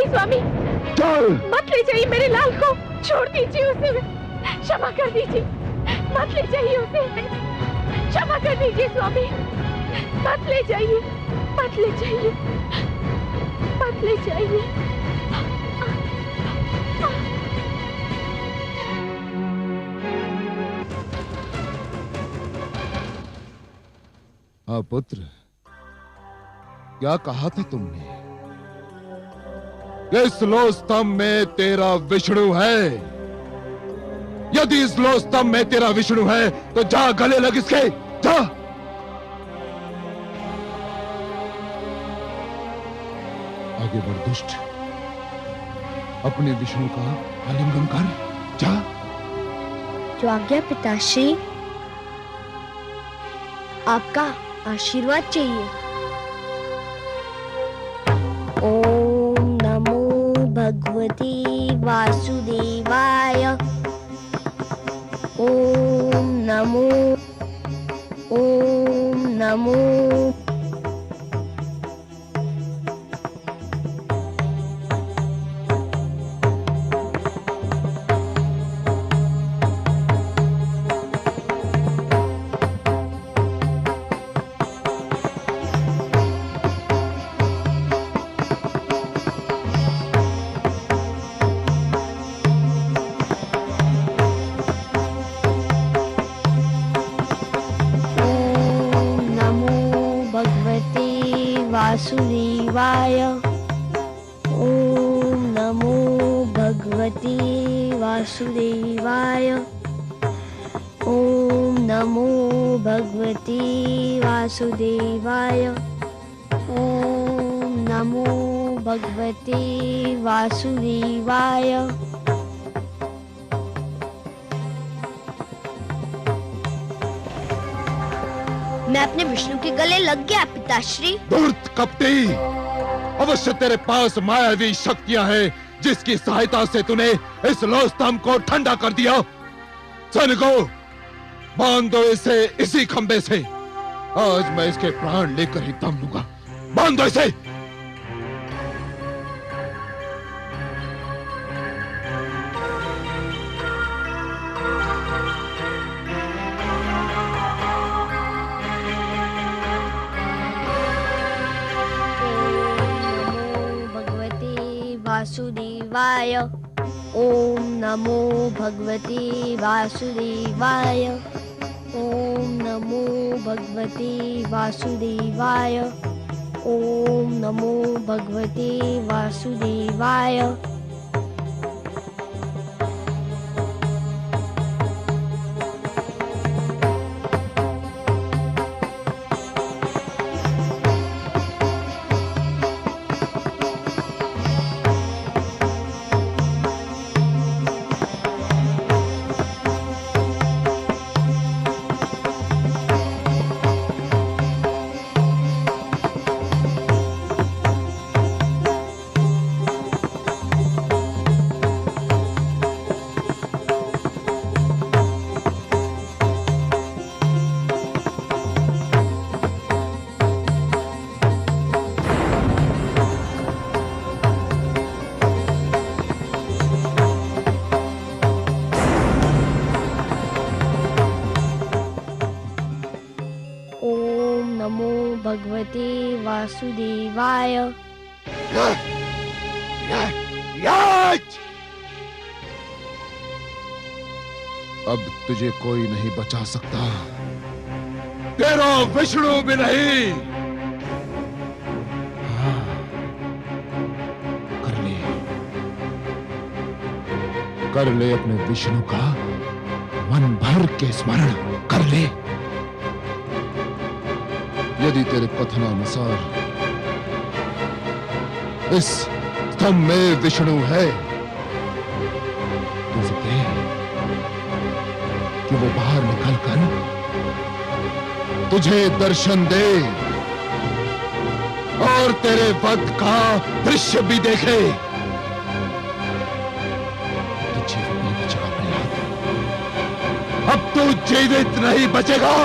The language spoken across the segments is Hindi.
नहीं स्वामी, चल। मत ले जाइए मेरे लाल को, छोड़ दीजिए उसे, क्षमा कर दीजिए, मत ले जाइए उसे, क्षमा कर दीजिए स्वामी, मत ले जाइए, मत ले जाइए, मत ले जाइए। हाँ पुत्र, क्या कहा था तुमने? इस लो स्तंभ में तेरा विष्णु है। यदि इस लो स्तंभ में तेरा विष्णु है तो जा गले लग इसके, जा। आगे बढ़ दुष्ट, अपने विष्णु का आलिंगन कर, जा। जो आज्ञा पिताश्री, आपका आशीर्वाद चाहिए। ओम नमो भगवते वासुदेवाय। ओम नमो, ओम नमो। वासुदेवाय। ओम नमो भगवते वासुदेवाय। ओम नमो भगवते वासुदेवाय। ओम नमो भगवते वासुदेवाय। मैं अपने विष्णु के गले लग गया पिताश्री। धूर्त कपटी, अवश्य तेरे पास मायावी शक्तियां हैं जिसकी सहायता से तूने इस लो स्तंभ को ठंडा कर दिया। सैनिकों, बांध दो इसे इसी खंबे से। आज मैं इसके प्राण लेकर ही दम लूंगा। बांध दो इसे। वासुदेवाय। ओम नमो भगवते वासुदेवाय। ओम नमो भगवते वासुदेवाय। ओम नमो भगवते वासुदेवाय। भगवते वासुदेवाय। अब तुझे कोई नहीं बचा सकता, तेरा विष्णु भी नहीं। हाँ, कर ले अपने विष्णु का मन भर के स्मरण कर ले। यदि तेरे कथनानुसार इस स्तंभ में विष्णु है तो कह कि वो बाहर निकलकर तुझे दर्शन दे और तेरे वध का दृश्य भी देखे। तो जीवित नहीं बचेगा प्रहलाद, अब तू जीवित नहीं बचेगा।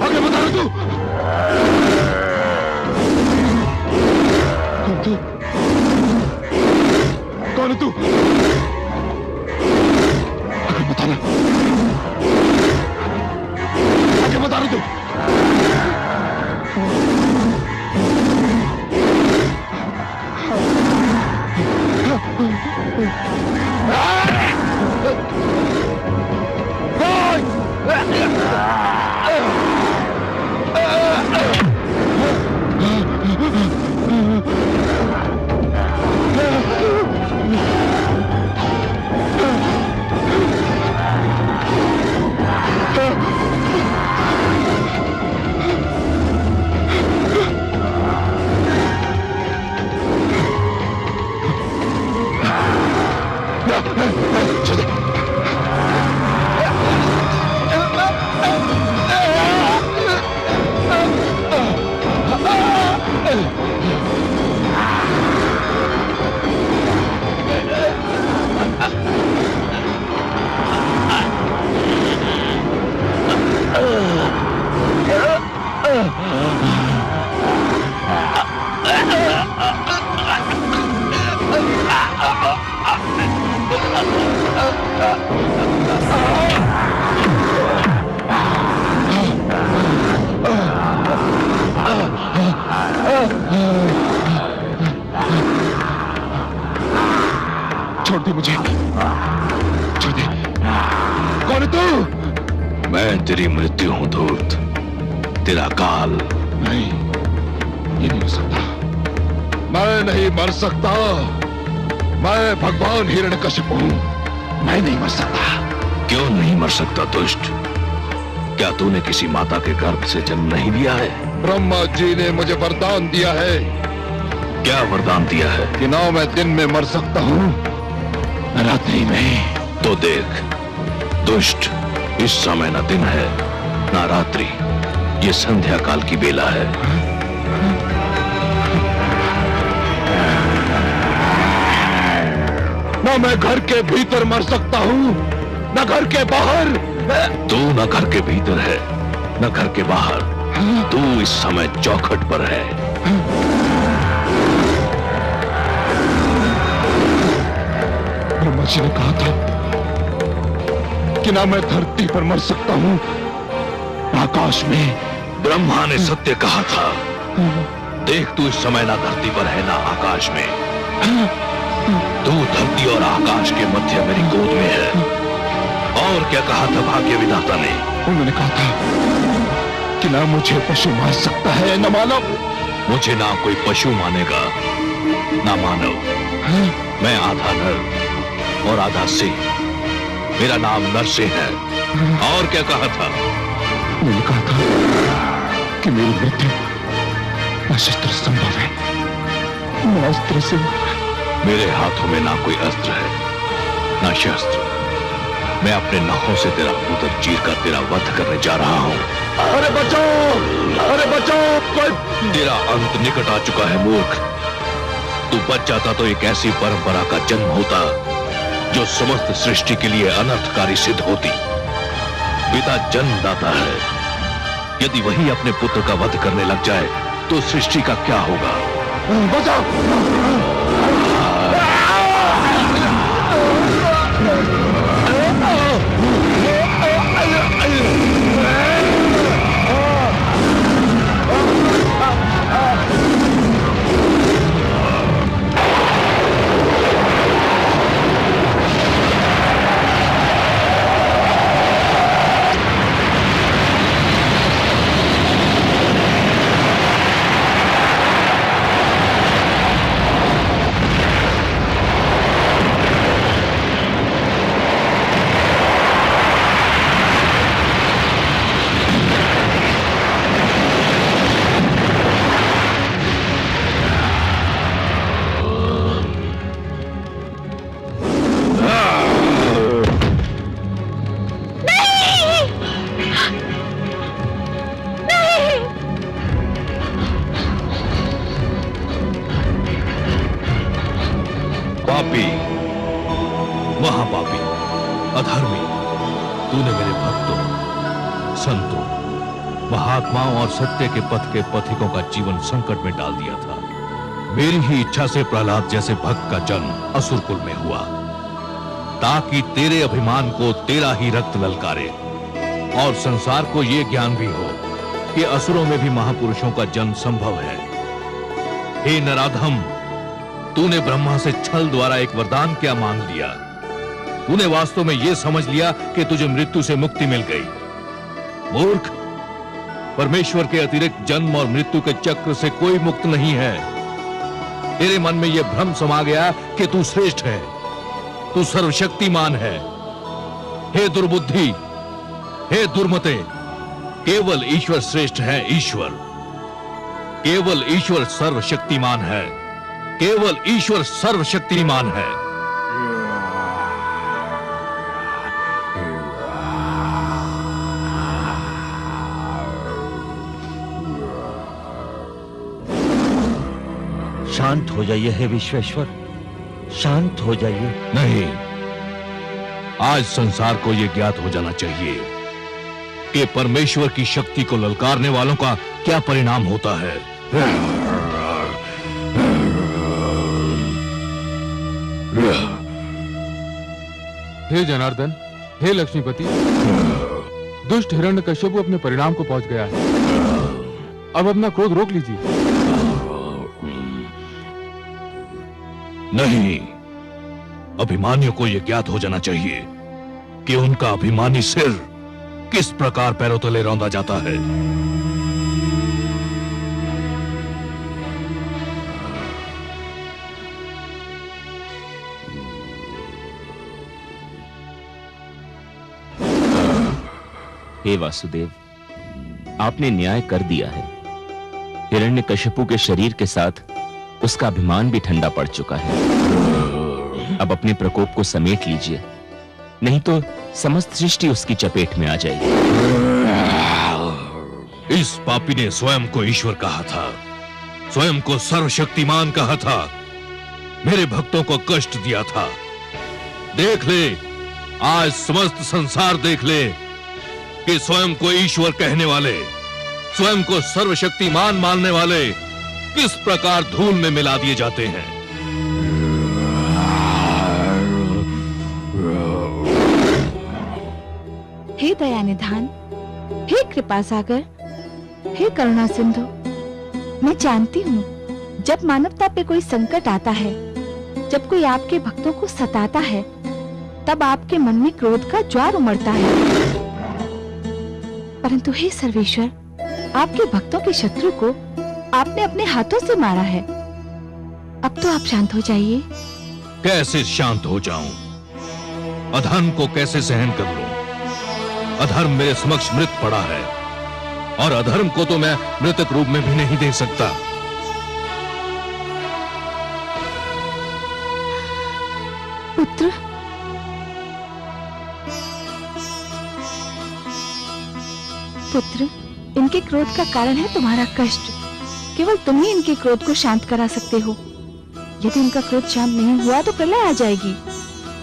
आगे बता रहा तू। कौन तू? कौन है तू? आगे बताना, आगे बता रहा तू। छोड़ दे मुझे, छोड़ दे। कौन है तू? मैं तेरी मृत्यु हूं धूर्त, तेरा काल। नहीं, ये नहीं हो सकता। मैं नहीं मर सकता। मैं भगवान हिरण्यकशिपु हूं। मैं नहीं मर सकता। क्यों नहीं मर सकता दुष्ट? क्या तूने किसी माता के गर्भ से जन्म नहीं लिया है? ब्रह्मा जी ने मुझे वरदान दिया है। क्या वरदान दिया है? कि ना मैं दिन में मर सकता हूं, न रात्रि में। तो देख दुष्ट, इस समय न दिन है ना रात्रि, ये संध्या काल की बेला है। ना मैं घर के भीतर मर सकता हूं, न घर के बाहर। तू न घर के भीतर है न घर के बाहर, तू इस समय चौखट पर है। ब्रह्मा जी ने कहा था कि ना मैं धरती पर मर सकता हूं, आकाश में। ब्रह्मा ने सत्य कहा था। देख तू इस समय ना धरती पर है ना आकाश में, तू धरती और आकाश के मध्य मेरी गोद में है। और क्या कहा था भाग्य विधाता ने? उन्होंने कहा था कि ना मुझे पशु मार सकता है न मानव। मुझे ना कोई पशु मानेगा ना मानव। मैं आधा नर और आधा सिंह, मेरा नाम नरसिंह है। और क्या कहा था? उन्होंने कहा था कि मेरी मृत्यु न शस्त्र संभव है, न अस्त्र से। मेरे हाथों में ना कोई अस्त्र है ना शस्त्र। मैं अपने नखों से तेरा उदर चीर कर तेरा वध करने जा रहा हूं। अरे बचाओ, अरे बचाओ, कोई। तेरा अंत निकट आ चुका है मूर्ख। तू बच जाता तो एक ऐसी परंपरा का जन्म होता जो समस्त सृष्टि के लिए अनर्थकारी सिद्ध होती। पिता जन्मदाता है, यदि वही अपने पुत्र का वध करने लग जाए तो सृष्टि का क्या होगा? बचाओ। महात्माओं और सत्य के पथ के पथिकों का जीवन संकट में डाल दिया था। मेरी ही इच्छा से प्रहलाद जैसे भक्त का जन्म असुरकुल में हुआ, ताकि तेरे अभिमान को तेरा ही रक्त ललकारे और संसार को यह ज्ञान भी हो कि असुरों में भी महापुरुषों का जन्म संभव है। हे नराधम, तूने ब्रह्मा से छल द्वारा एक वरदान क्या मांग लिया? तूने वास्तव में यह समझ लिया कि तुझे मृत्यु से मुक्ति मिल गई। मूर्ख, परमेश्वर के अतिरिक्त जन्म और मृत्यु के चक्र से कोई मुक्त नहीं है। तेरे मन में यह भ्रम समा गया कि तू श्रेष्ठ है, तू सर्वशक्तिमान है। हे दुर्बुद्धि, हे दुर्मते, केवल ईश्वर श्रेष्ठ है। ईश्वर, केवल ईश्वर सर्वशक्तिमान है, केवल ईश्वर सर्वशक्तिमान है। शांत हो जाइए हे विश्वेश्वर, शांत हो जाइए। नहीं, आज संसार को यह ज्ञात हो जाना चाहिए कि परमेश्वर की शक्ति को ललकारने वालों का क्या परिणाम होता है। हे जनार्दन, हे लक्ष्मीपति, दुष्ट हिरण्यकश्यप अपने परिणाम को पहुंच गया है। अब अपना क्रोध रोक लीजिए। नहीं, अभिमानियों को यह ज्ञात हो जाना चाहिए कि उनका अभिमानी सिर किस प्रकार पैरों तले रौंदा जाता है। हे वासुदेव, आपने न्याय कर दिया है। हिरण्यकश्यपु के शरीर के साथ उसका अभिमान भी ठंडा पड़ चुका है। अब अपने प्रकोप को समेट लीजिए, नहीं तो समस्त सृष्टि उसकी चपेट में आ जाएगी। इस पापी ने स्वयं को ईश्वर कहा था, स्वयं को सर्वशक्तिमान कहा था, मेरे भक्तों को कष्ट दिया था। देख ले, आज समस्त संसार देख ले कि स्वयं को ईश्वर कहने वाले, स्वयं को सर्वशक्तिमान मानने वाले किस प्रकार धूल में मिला दिए जाते हैं। हे दया निधान, हे कृपा सागर, हे करुणा सिंधु, मैं जानती हूँ जब मानवता पे कोई संकट आता है, जब कोई आपके भक्तों को सताता है, तब आपके मन में क्रोध का ज्वार उमड़ता है। परंतु हे सर्वेश्वर, आपके भक्तों के शत्रु को आपने अपने हाथों से मारा है। अब तो आप शांत हो जाइए। कैसे शांत हो जाऊं? अधर्म को कैसे सहन कर लूं? अधर्म मेरे समक्ष मृत पड़ा है और अधर्म को तो मैं मृतक रूप में भी नहीं देख सकता। पुत्र, पुत्र, इनके क्रोध का कारण है तुम्हारा कष्ट। केवल तुम ही इनके क्रोध को शांत करा सकते हो। यदि इनका क्रोध शांत नहीं हुआ तो प्रलय आ जाएगी,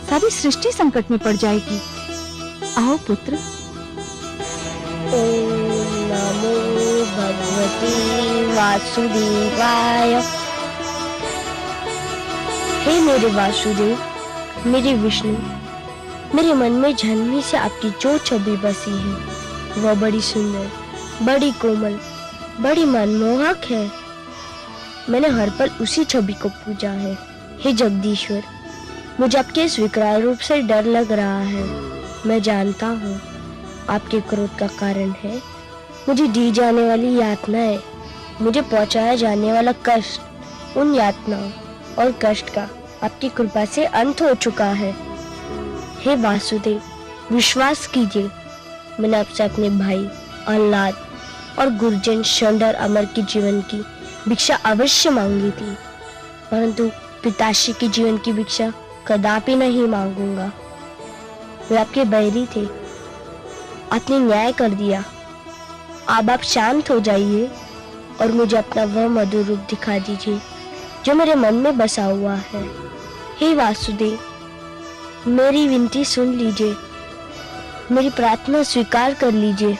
सारी सृष्टि संकट में पड़ जाएगी। आओ पुत्र। ओम नमो भगवते वासुदेवाय। हे मेरे वासुदेव, मेरे विष्णु, मेरे मन में जन्मी से आपकी जो छवि बसी है वह बड़ी सुंदर, बड़ी कोमल, बड़ी मनमोहक है। मैंने हर पल उसी छवि को पूजा है। हे जगदीश्वर, मुझे आपके इस विकराल रूप से डर लग रहा है। मैं जानता हूँ आपके क्रोध का कारण है मुझे दी जाने वाली यातनाएं, मुझे पहुँचाया जाने वाला कष्ट। उन यातनाओं और कष्ट का आपकी कृपा से अंत हो चुका है। हे वासुदेव, विश्वास कीजिए, मैंने आपसे अपने भाई अल्लाद और गुरुजन शंडर अमर के जीवन की भिक्षा अवश्य मांगी थी, परंतु पिताश्री के जीवन की भिक्षा कदापि नहीं मांगूंगा। वे आपके बैरी थे, आपने न्याय कर दिया। अब आप शांत हो जाइए और मुझे अपना वह मधुर रूप दिखा दीजिए जो मेरे मन में बसा हुआ है। हे वासुदेव, मेरी विनती सुन लीजिए, मेरी प्रार्थना स्वीकार कर लीजिए।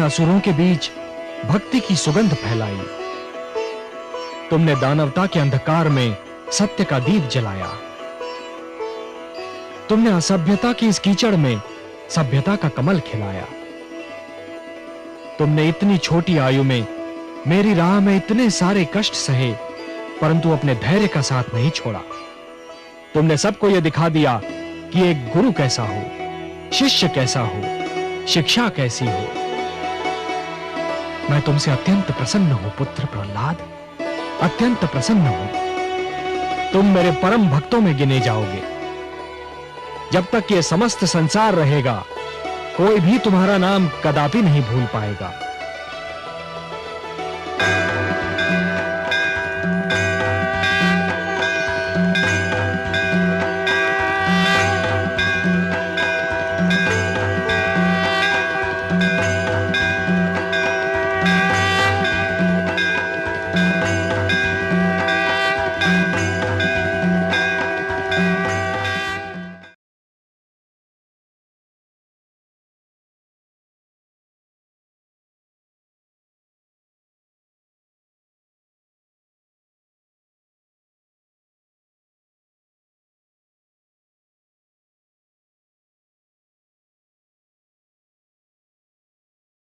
असुरों के बीच भक्ति की सुगंध फैलाई। तुमने दानवता के अंधकार में सत्य का दीप जलाया। तुमने असभ्यता की इस कीचड़ में सभ्यता का कमल खिलाया। तुमने इतनी छोटी आयु में मेरी राह में इतने सारे कष्ट सहे, परंतु अपने धैर्य का साथ नहीं छोड़ा। तुमने सबको यह दिखा दिया कि एक गुरु कैसा हो, शिष्य कैसा हो, शिक्षा कैसी हो। मैं तुमसे अत्यंत प्रसन्न हूं पुत्र प्रहलाद, अत्यंत प्रसन्न हूं। तुम मेरे परम भक्तों में गिने जाओगे। जब तक ये समस्त संसार रहेगा, कोई भी तुम्हारा नाम कदापि नहीं भूल पाएगा।